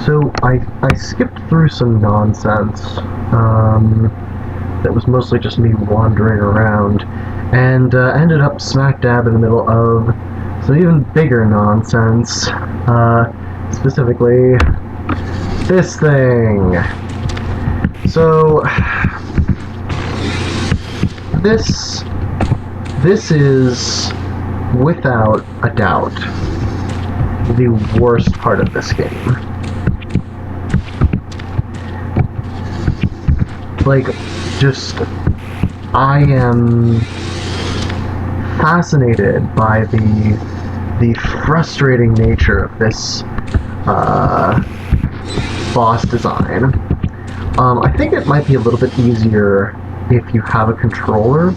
So I skipped through some nonsense that was mostly just me wandering around, and ended up smack dab in the middle of some even bigger nonsense, specifically this thing. So this is, without a doubt, the worst part of this game. Like, just, I am fascinated by the frustrating nature of this boss design. I think it might be a little bit easier if you have a controller,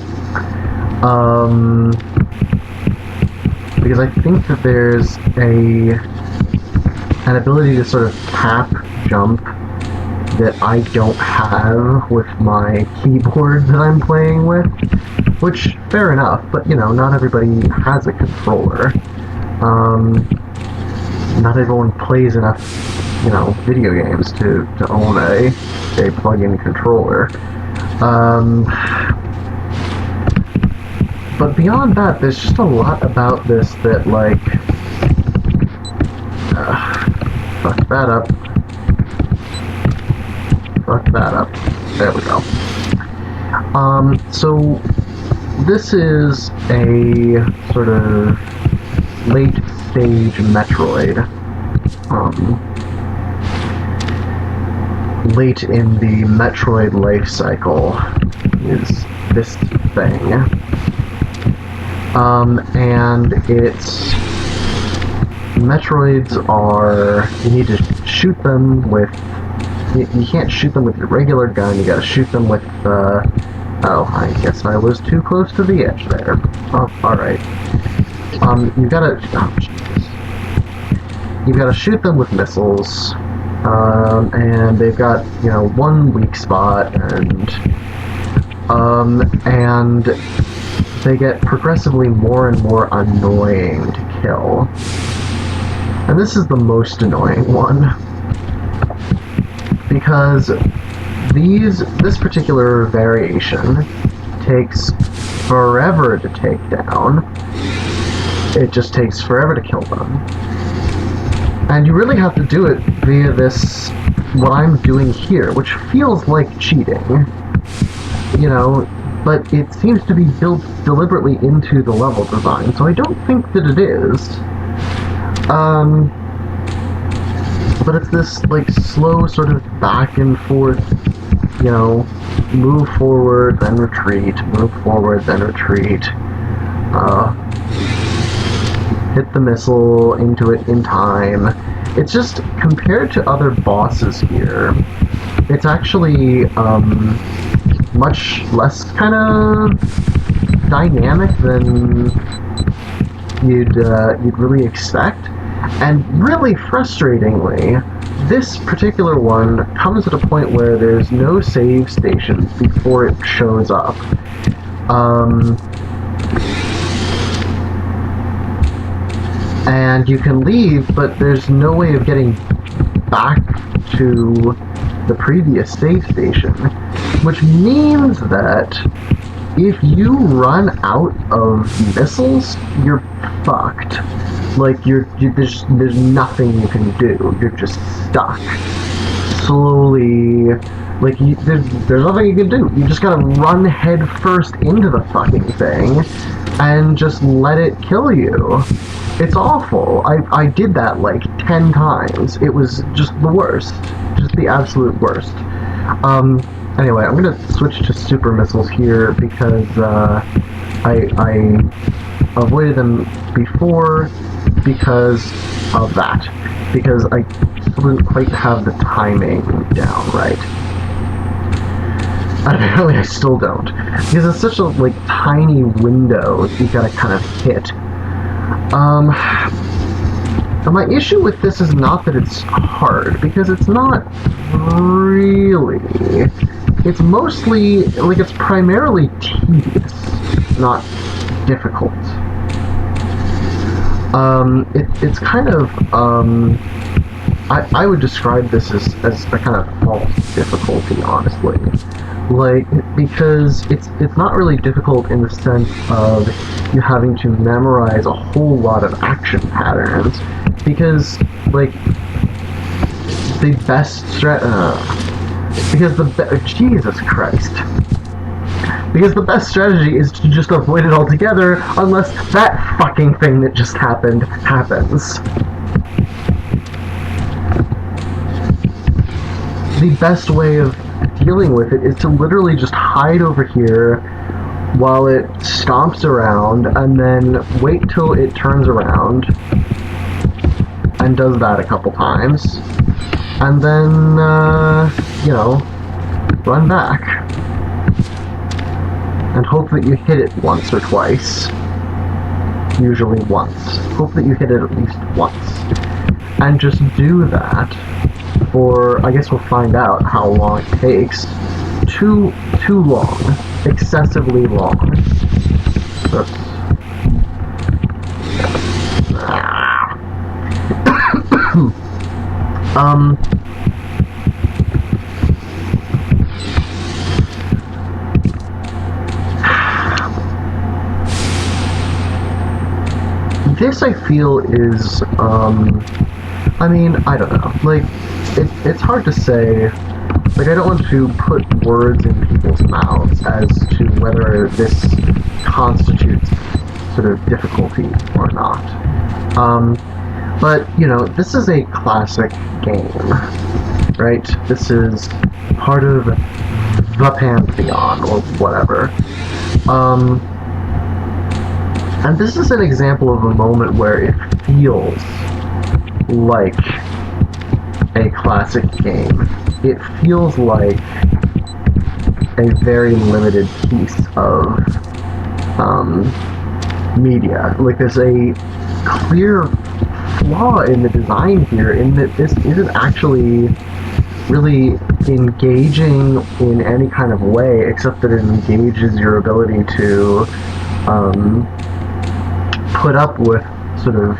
because I think that there's an ability to sort of tap jump that I don't have with my keyboard that I'm playing with, which, fair enough, but, you know, not everybody has a controller. Not everyone plays enough, you know, video games to own a plug-in controller. But beyond that, there's just a lot about this that, like, fuck that up. Fuck that up. There we go. So this is a sort of late-stage Metroid. Late in the Metroid life cycle is this thing. And it's... Metroids are... You need to shoot them with... You can't shoot them with your regular gun, you gotta shoot them with, oh, I guess I was too close to the edge there. Oh, alright. You gotta... Oh, Jesus. You gotta shoot them with missiles, and they've got, you know, one weak spot, and they get progressively more and more annoying to kill. And this is the most annoying one, because this particular variation takes forever to take down. It just takes forever to kill them. And you really have to do it via this, what I'm doing here, which feels like cheating, you know, but it seems to be built deliberately into the level design, so I don't think that it is. But it's this, like, slow sort of back and forth, you know, move forward, then retreat, move forward, then retreat, hit the missile into it in time. It's just, compared to other bosses here, it's actually, much less kind of dynamic than you'd really expect. And really frustratingly, this particular one comes at a point where there's no save stations before it shows up. And you can leave, but there's no way of getting back to the previous save station, which means that if you run out of missiles, you're fucked. Like, there's nothing you can do. You're just stuck. Slowly, like, there's nothing you can do. You just gotta run head first into the fucking thing and just let it kill you. It's awful. I did that like 10 times. It was just the worst. Just the absolute worst. Anyway, I'm gonna switch to super missiles here because I avoided them before because of that. Because I still didn't quite have the timing down right. Apparently I still don't. Because it's such a, like, tiny window you gotta kind of hit. My issue with this is not that it's hard, because it's not really. It's mostly, like, it's primarily tedious, not difficult. It's kind of, I would describe this as a kind of false difficulty, honestly. Like, because it's not really difficult in the sense of you having to memorize a whole lot of action patterns, because, like, the best Jesus Christ. Because the best strategy is to just avoid it altogether, unless that fucking thing that just happened happens. The best way of dealing with it is to literally just hide over here while it stomps around, and then wait till it turns around and does that a couple times, and then, you know, run back. And hope that you hit it once or twice. Usually once. Hope that you hit it at least once. And just do that for, I guess we'll find out how long it takes. Too long. Excessively long. Oops. This, I feel, is, I mean, I don't know. Like, it's hard to say. Like, I don't want to put words in people's mouths as to whether this constitutes sort of difficulty or not. But, you know, this is a classic game, right? This is part of the Pantheon, or whatever. And this is an example of a moment where it feels like a classic game. It feels like a very limited piece of media. Like, there's a clear flaw in the design here, in that this isn't actually really engaging in any kind of way, except that it engages your ability to put up with sort of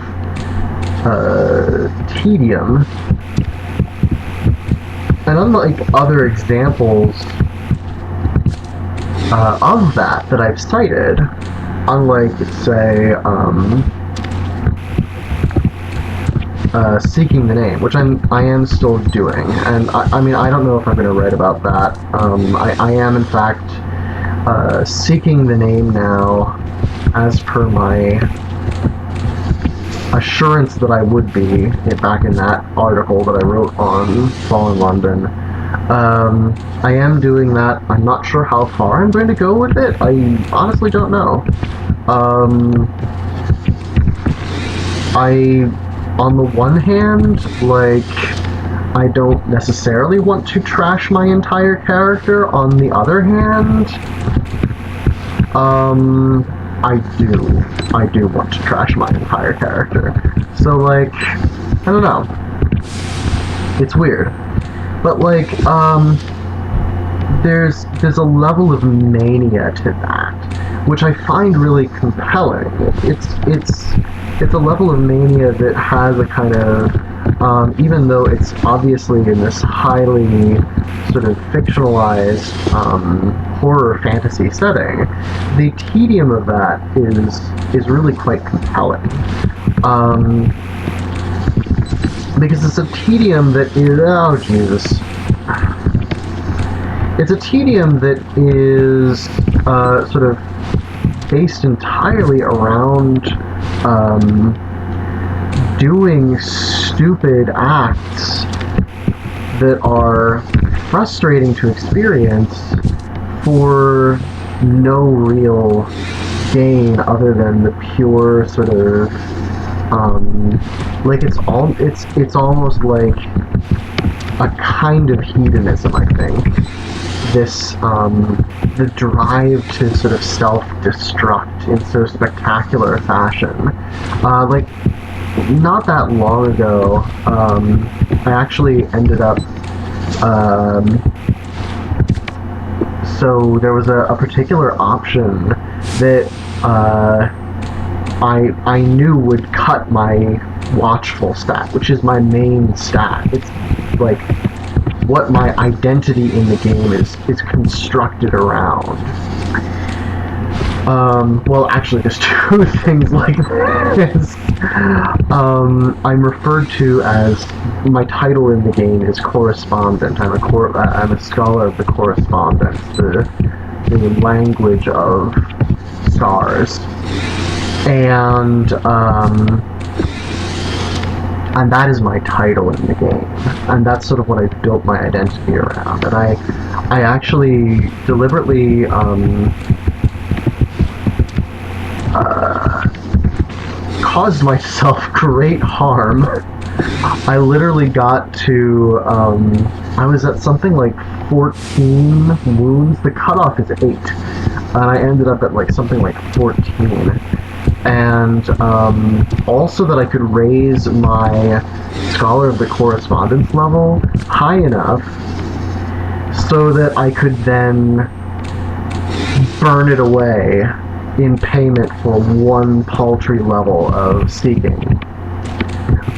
tedium. And unlike other examples of that I've cited, unlike, say, Seeking the Name, which I am still doing, and I mean, I don't know if I'm going to write about that. I am, in fact, seeking the name now, as per my assurance that I would be, back in that article that I wrote on Fallen London. I am doing that. I'm not sure how far I'm going to go with it. I honestly don't know. On the one hand, like, I don't necessarily want to trash my entire character. On the other hand, I do want to trash my entire character. So, like, I don't know. It's weird. But, like, there's a level of mania to that, which I find really compelling. It's a level of mania that has a kind of, even though it's obviously in this highly sort of fictionalized horror fantasy setting, the tedium of that is really quite compelling. Because it's a tedium that is, oh Jesus. It's a tedium that is sort of based entirely around doing stupid acts that are frustrating to experience for no real gain other than the pure sort of like it's almost like a kind of hedonism, I think. This the drive to sort of self-destruct in so spectacular a fashion. Like, not that long ago, I actually ended up so there was a particular option that I knew would cut my watchful stat, which is my main stat. It's like what my identity in the game is constructed around. Well, actually, there's two things like this. I'm referred to as, my title in the game is correspondent. I'm a scholar of the correspondence, the language of stars, and that is my title in the game, and that's sort of what I built my identity around. And I actually deliberately caused myself great harm. I literally got to, I was at something like 14 wounds. The cutoff is 8, and I ended up at like something like 14. And also that I could raise my Scholar of the Correspondence level high enough so that I could then burn it away in payment for one paltry level of seeking.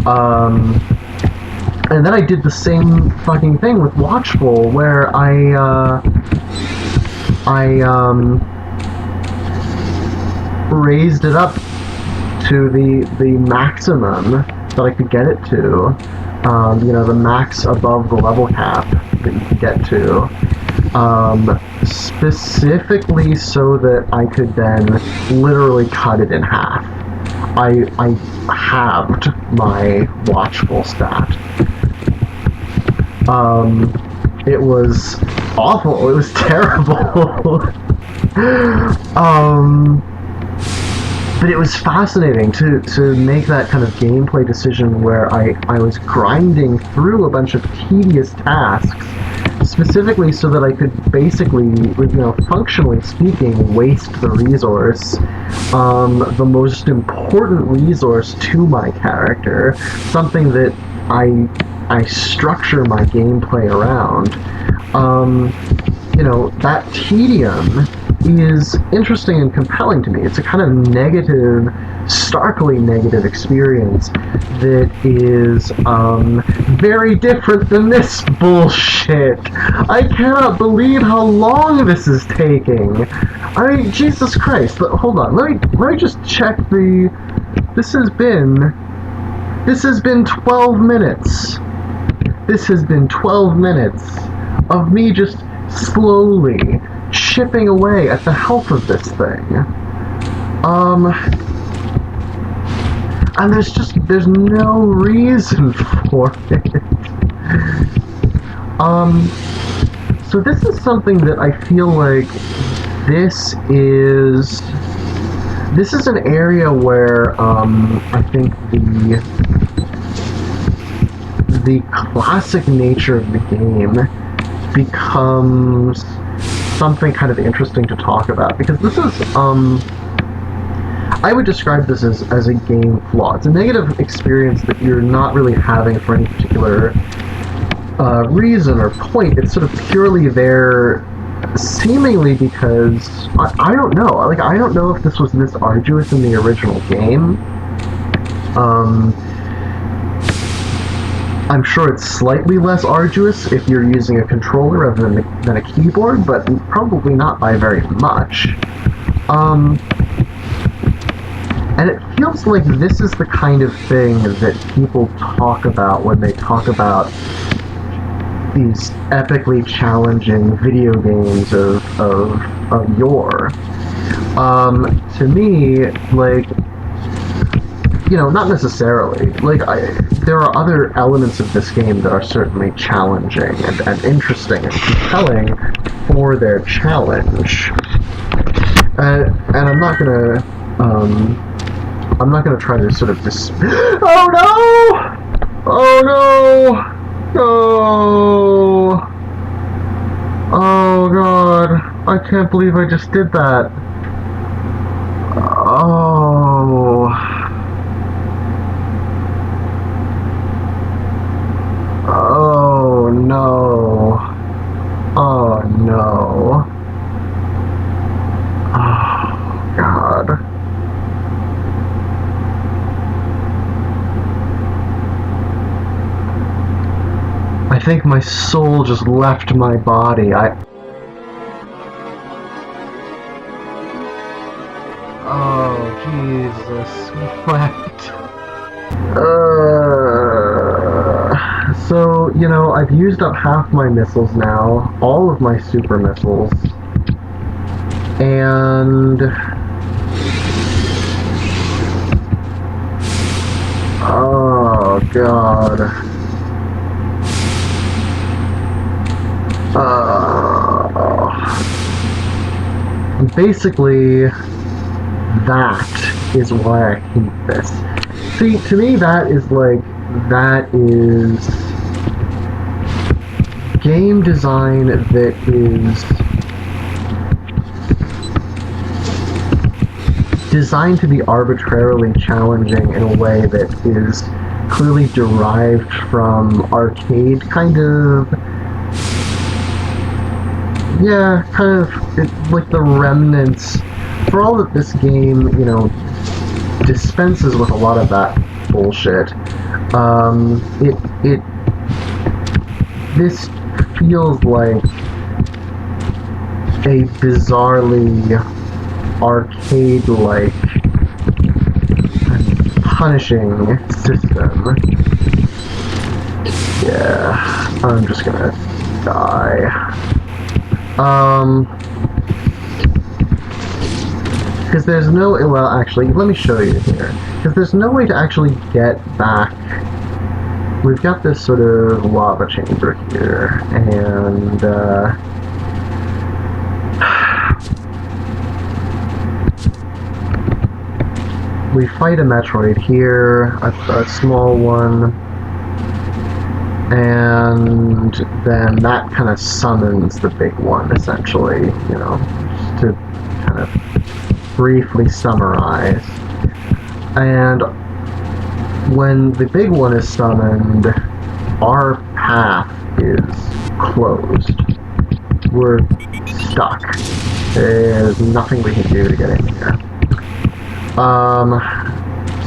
And then I did the same fucking thing with Watchful, where I raised it up to the maximum that I could get it to. The max above the level cap that you could get to. Specifically so that I could then literally cut it in half. I halved my Watchful stat. It was awful. It was terrible. But it was fascinating to make that kind of gameplay decision where I was grinding through a bunch of tedious tasks, specifically so that I could basically, functionally speaking, waste the resource, the most important resource to my character, something that I structure my gameplay around. That tedium is interesting and compelling to me. It's a kind of negative, starkly negative experience that is very different than this bullshit. I cannot believe how long this is taking. I mean, Jesus Christ. Hold on. Let me just check the... This has been 12 minutes. This has been 12 minutes of me just slowly chipping away at the health of this thing. And there's no reason for it. So this is something that I feel like this is an area where I think the classic nature of the game becomes something kind of interesting to talk about, because this is I would describe this as a game flaw. It's a negative experience that you're not really having for any particular reason or point. It's sort of purely there seemingly because I don't know. Like, I don't know if this was this arduous in the original game. I'm sure it's slightly less arduous if you're using a controller rather than a keyboard, but probably not by very much. And it feels like this is the kind of thing that people talk about when they talk about these epically challenging video games of yore. To me, like, not necessarily. Like, there are other elements of this game that are certainly challenging and interesting and compelling for their challenge. And I'm not gonna try to sort of Oh no! Oh no! No! Oh god! I can't believe I just did that. Oh. Oh no. Oh no. Oh god. I think my soul just left my body. Oh, Jesus. What? So, you know, I've used up half my missiles now, all of my super missiles, and... oh, God. Basically, that is why I hate this. See, to me, that is game design that is designed to be arbitrarily challenging in a way that is clearly derived from arcade kind of... yeah, kind of like the remnants. For all that this game, you know, dispenses with a lot of that bullshit, this feels like a bizarrely arcade-like punishing system. Yeah, I'm just gonna die. Because there's no... well, actually, let me show you here. Because there's no way to actually get back... we've got this sort of lava chamber here, and, we fight a Metroid here, a small one, and then that kind of summons the big one, essentially, you know, just to kind of briefly summarize. And when the big one is summoned, our path is closed. We're stuck. There's nothing we can do to get in here.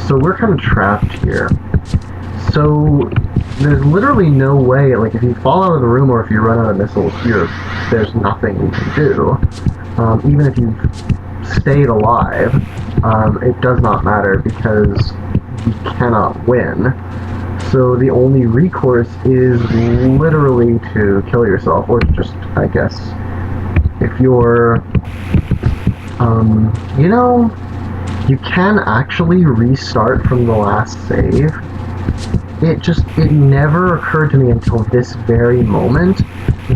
So we're kind of trapped here. So there's literally no way, like, if you fall out of the room or if you run out of missiles, there's nothing you can do. Even if you've stayed alive, it does not matter because you cannot win. So the only recourse is literally to kill yourself, or just, I guess, if you're, you know, you can actually restart from the last save. It never occurred to me until this very moment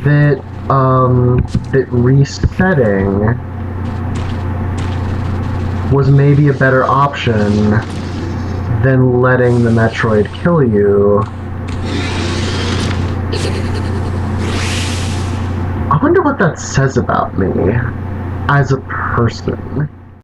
that, that resetting was maybe a better option than letting the Metroid kill you. I wonder what that says about me as a person.